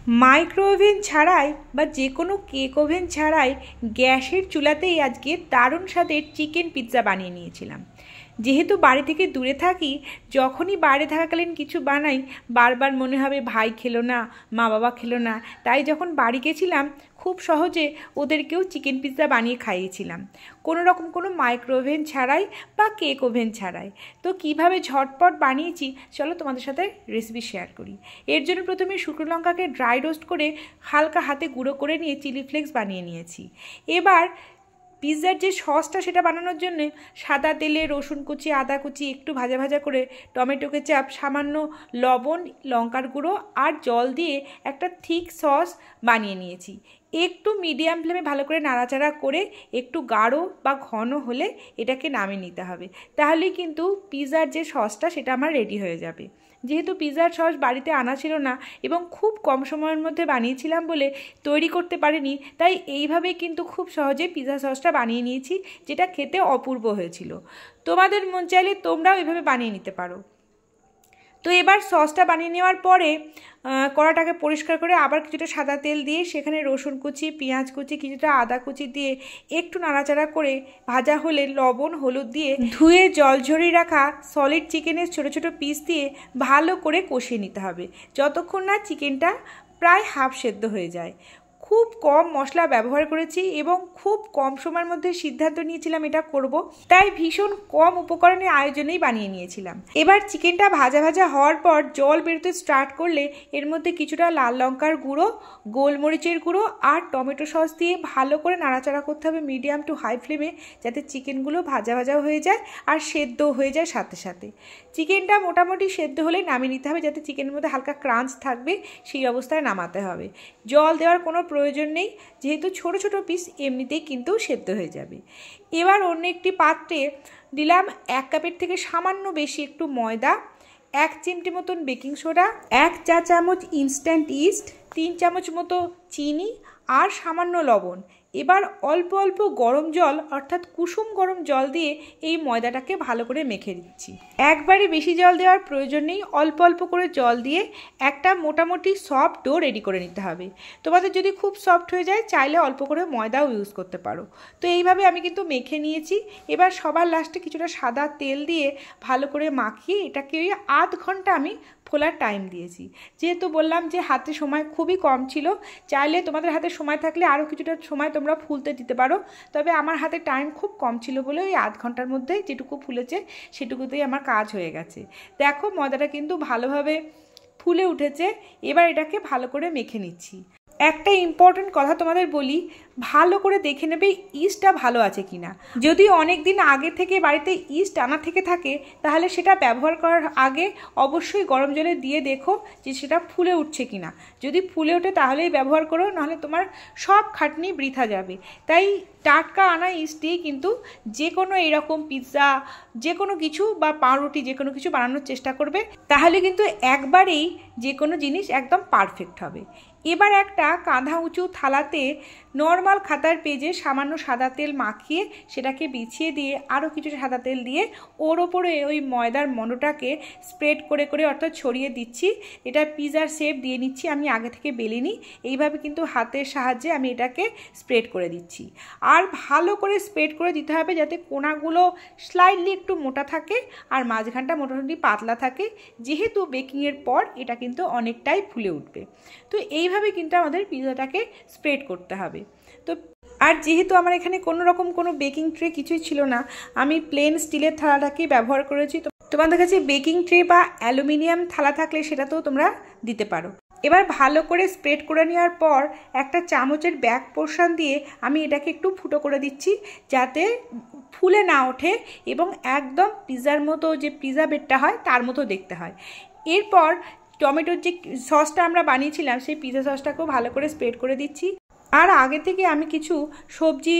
Micro oven ছাড়াই বা যে কোনো কেক ওভেন ছাড়াই গ্যাসের চুলাতেই আজকে দারুণ স্বাদের চিকেন পিৎজা বানিয়ে নিয়েছিলাম। যেহেতু বাড়ি থেকে দূরে থাকি, যখনই বাইরে থাকাকালীন কিছু বানাই বারবার মনে হবে ভাই খেলো না, মা বাবা খেলো না। তাই যখন বাড়ি গেছিলাম খুব সহজে ওদেরকেও চিকেন পিৎজা বানিয়ে খাইয়েছিলাম, কোনো রকম কোনো মাইক্রো ওভেন ছাড়াই বা কেক ওভেন ছাড়াই। তো কিভাবে ঝটপট বানিয়েছি চলো তোমাদের সাথে রেসিপি শেয়ার করি। এর জন্য প্রথমে শুকনো লঙ্কাকে ড্রাই রোস্ট করে হালকা হাতে গুঁড়ো করে নিয়ে চিলি ফ্লেক্স বানিয়ে নিয়েছি। এবার পিৎজার যে সসটা সেটা বানানোর জন্য সাদা তেলে রসুন কুচি, আদা কুচি একটু ভাজা ভাজা করে, টমেটো কেচাপ, সামান্য লবণ, লঙ্কার গুঁড়ো আর জল দিয়ে একটা থিক সস বানিয়ে নিয়েছি। একটু মিডিয়াম ফ্লেমে ভালো করে নাড়াচাড়া করে একটু গাঢ় বা ঘন হলে এটাকে নামিয়ে নিতে হবে। তাহলেই কিন্তু পিৎজার যে সসটা সেটা আমার রেডি হয়ে যাবে। যেহেতু পিৎজার সস বাড়িতে আনা ছিল না এবং খুব কম সময়ের মধ্যে বানিয়েছিলাম বলে তৈরি করতে পারিনি, তাই এইভাবেই কিন্তু খুব সহজে পিৎজা সসটা বানিয়ে নিয়েছি, যেটা খেতে অপূর্ব হয়েছিল। তোমাদের মন চাইলে তোমরাও এভাবে বানিয়ে নিতে পারো। তো এবার সসটা বানিয়ে নেওয়ার পরে কড়াটাকে পরিষ্কার করে আবার কিছুটা সাদা তেল দিয়ে সেখানে রসুন কুচি, পেঁয়াজ কুচি, কিছুটা আদা কুচি দিয়ে একটু নাড়াচাড়া করে ভাজা হলে লবণ, হলুদ দিয়ে ধুয়ে জল ঝরিয়ে রাখা সলিড চিকেনের ছোটো ছোটো পিস দিয়ে ভালো করে কষিয়ে নিতে হবে যতক্ষণ না চিকেনটা প্রায় হাফ সেদ্ধ হয়ে যায়। খুব কম মশলা ব্যবহার করেছি এবং খুব কম সময়ের মধ্যে সিদ্ধান্ত নিয়েছিলাম এটা করব, তাই ভীষণ কম উপকরণের আয়োজনেই বানিয়ে নিয়েছিলাম। এবার চিকেনটা ভাজা ভাজা হওয়ার পর জল বেরোতে স্টার্ট করলে এর মধ্যে কিছুটা লাল লঙ্কার গুঁড়ো, গোলমরিচের গুঁড়ো আর টমেটো সস দিয়ে ভালো করে নাড়াচাড়া করতে হবে মিডিয়াম টু হাই ফ্লেমে, যাতে চিকেনগুলো ভাজা ভাজা হয়ে যায় আর সেদ্ধ হয়ে যায় সাথে সাথে। চিকেনটা মোটামুটি সেদ্ধ হলে নামিয়ে নিতে হবে, যাতে চিকেনের মধ্যে হালকা ক্রাঞ্চ থাকবে, সেই অবস্থায় নামাতে হবে। জল দেওয়ার কোনো প্রয়োজন নেই, যেহেতু ছোট ছোট পিস এমনিতেই কিন্তু সেদ্ধ হয়ে যাবে। এবার অন্য একটি পাত্রে দিলাম 1 কাপের থেকে সামান্য বেশি একটু ময়দা, 1 চিমটি মতন বেকিং সোডা, 1 চা চামচ ইনস্ট্যান্ট ইস্ট, 3 চামচ মতো চিনি আর সামান্য লবণ। এবার অল্প অল্প গরম জল অর্থাৎ কুসুম গরম জল দিয়ে এই ময়দাটাকে ভালো করে মেখে দিচ্ছি। একবারে বেশি জল দেওয়ার প্রয়োজন নেই, অল্প অল্প করে জল দিয়ে একটা মোটামুটি সফট ডো রেডি করে নিতে হবে। তোমাদের যদি খুব সফট হয়ে যায় চাইলে অল্প করে ময়দাও ইউজ করতে পারো। তো এইভাবে আমি কিন্তু মেখে নিয়েছি। এবার সবার লাস্টে কিছুটা সাদা তেল দিয়ে ভালো করে মাখিয়ে এটাকে ওই আধ ঘন্টা আমি ফোলার টাইম দিয়েছি। যেহেতু বললাম যে হাতে সময় খুবই কম ছিল, চাইলে তোমাদের হাতে সময় থাকলে আরও কিছুটা সময় তোমরা ফুলতে দিতে পারো, তবে আমার হাতে টাইম খুব কম ছিল বলে ওই আধ ঘন্টার মধ্যে যেটুকু ফুলেছে সেটুকুতেই আমার কাজ হয়ে গেছে। দেখো ময়দাটা কিন্তু ভালোভাবে ফুলে উঠেছে। এবার এটাকে ভালো করে মেখে নিচ্ছি। একটা ইম্পর্টেন্ট কথা তোমাদের বলি, ভালো করে দেখে নেবে ইস্টটা ভালো আছে কিনা। যদি অনেক দিন আগে থেকে বাড়িতে ইস্ট আনা থেকে থাকে তাহলে সেটা ব্যবহার করার আগে অবশ্যই গরম জলে দিয়ে দেখো যে সেটা ফুলে উঠছে কিনা। যদি ফুলে ওঠে তাহলেই ব্যবহার করো, নাহলে তোমার সব খাটনি বৃথা যাবে। তাই টাটকা আনা ইস্ট দিয়ে কিন্তু যে কোনো এরকম পিৎজা, যে কোনো কিছু বা পাউরুটি যে কোনো কিছু বানানোর চেষ্টা করবে, তাহলে কিন্তু একবারেই যে কোনো জিনিস একদম পারফেক্ট হবে। এবার একটা কাঁধা উঁচু থালাতে নর্মাল খাতার পেজে সামান্য সাদা তেল মাখিয়ে সেটাকে বিছিয়ে দিয়ে আরও কিছু সাদা তেল দিয়ে ওর ওপরে ওই ময়দার মণ্ডটাকে স্প্রেড করে করে অর্থাৎ ছড়িয়ে দিচ্ছি। এটা পিৎজার শেপ দিয়ে নিচ্ছি, আমি আগে থেকে বেলিনি। এইভাবে কিন্তু হাতের সাহায্যে আমি এটাকে স্প্রেড করে দিচ্ছি। আর ভালো করে স্প্রেড করে দিতে হবে যাতে কোণাগুলো স্লাইটলি একটু মোটা থাকে আর মাঝখানটা মোটামুটি পাতলা থাকে, যেহেতু বেকিংয়ের পর এটা কিন্তু অনেকটাই ফুলে উঠবে। তো এইভাবে কিন্তু আমাদের পিৎজাটাকে স্প্রেড করতে হবে। তো আর যেহেতু আমার এখানে কোনো রকম কোনো বেকিং ট্রে কিছুই ছিল না, আমি প্লেন স্টিলের থালাটাকেই ব্যবহার করেছি। তো তোমাদের কাছে বেকিং ট্রে বা অ্যালুমিনিয়াম থালা থাকলে সেটাতেও তোমরা দিতে পারো। এবার ভালো করে স্প্রেড করে নেওয়ার পর একটা চামচের ব্যাক পোর্শন দিয়ে আমি এটাকে একটু ফুটো করে দিচ্ছি, যাতে ফুলে না ওঠে এবং একদম পিৎজার মতো যে পিৎজা বেডটা হয় তার মতো দেখতে হয়। এরপর টমেটোর যে সসটা আমরা বানিয়েছিলাম সেই পিৎজা সসটাকেও ভালো করে স্প্রেড করে দিচ্ছি। আর আগে থেকে আমি কিছু সবজি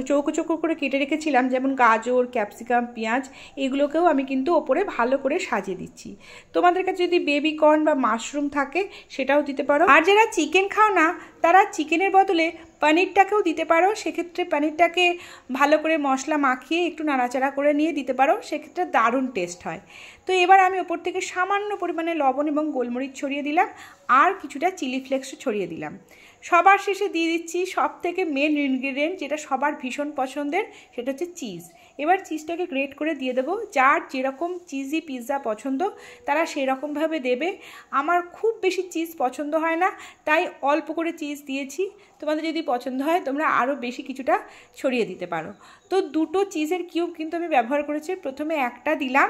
চৌকো চৌকো করে কেটে রেখেছিলাম, যেমন গাজর, ক্যাপসিকাম, পেঁয়াজ, এগুলোকেও আমি কিন্তু ওপরে ভালো করে সাজিয়ে দিচ্ছি। তোমাদের কাছে যদি বেবি কর্ন বা মাশরুম থাকে সেটাও দিতে পারো। আর যারা চিকেন খাও না তারা চিকেনের বদলে পনিরটাকেও দিতে পারো, সেক্ষেত্রে পনিরটাকে ভালো করে মশলা মাখিয়ে একটু নাড়াচাড়া করে নিয়ে দিতে পারো, সেক্ষেত্রে দারুণ টেস্ট হয়। তো এবার আমি ওপর থেকে সামান্য পরিমাণে লবণ এবং গোলমরিচ ছড়িয়ে দিলাম, আর কিছুটা চিলি ফ্লেক্সও ছড়িয়ে দিলাম। সবার শেষে দিয়ে দিচ্ছি সব থেকে মেন ইনগ্রিডিয়েন্ট, যেটা সবার ভীষণ পছন্দের, সেটা হচ্ছে চিজ। এবার চিজটাকে গ্রেট করে দিয়ে দেবো। যার যেরকম চিজি পিৎজা পছন্দ তারা সেরকমভাবে দেবে। আমার খুব বেশি চিজ পছন্দ হয় না, তাই অল্প করে চিজ দিয়েছি। তোমাদের যদি পছন্দ হয় তোমরা আরও বেশি কিছুটা ছড়িয়ে দিতে পারো। তো দুটো চিজের কিউব কিন্তু আমি ব্যবহার করেছি। প্রথমে একটা দিলাম,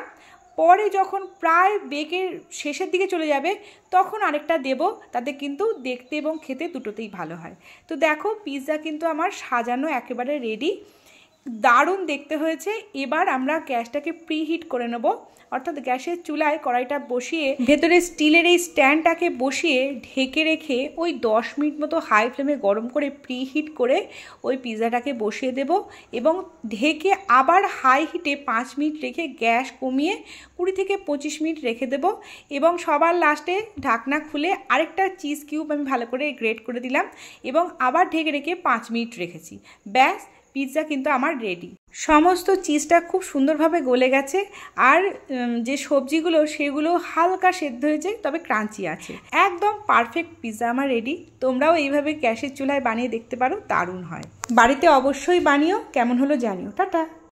পরে যখন প্রায় বেকের শেষের দিকে চলে যাবে তখন আরেকটা দেব, তাতে কিন্তু দেখতে এবং খেতে দুটোতেই ভালো হয়। তো দেখো পিৎজা কিন্তু আমার সাজানো একেবারে রেডি, দারুণ দেখতে হয়েছে। এবার আমরা গ্যাসটাকে প্রিহিট করে নেব, অর্থাৎ গ্যাসের চুলায় কড়াইটা বসিয়ে ভেতরে স্টিলের এই স্ট্যান্ডটাকে বসিয়ে ঢেকে রেখে ওই 10 মিনিট মতো হাই ফ্লেমে গরম করে প্রিহিট করে ওই পিৎজাটাকে বসিয়ে দেব, এবং ঢেকে আবার হাই হিটে 5 মিনিট রেখে গ্যাস কমিয়ে 20 থেকে 25 মিনিট রেখে দেব। এবং সবার লাস্টে ঢাকনা খুলে আরেকটা চিজ কিউব আমি ভালো করে গ্রেট করে দিলাম এবং আবার ঢেকে রেখে 5 মিনিট রেখেছি। ব্যাস, পিৎজা কিন্তু আমার রেডি। সমস্ত চিজটা খুব সুন্দরভাবে গলে গেছে, আর যে সবজিগুলো সেগুলো হালকা সেদ্ধ হয়েছে, তবে ক্রাঞ্চি আছে। একদম পারফেক্ট পিৎজা আমার রেডি। তোমরাও এইভাবে গ্যাসের চুলায় বানিয়ে দেখতে পারো, দারুণ হয়। বাড়িতে অবশ্যই বানিও, কেমন হলো জানিও। টাটা।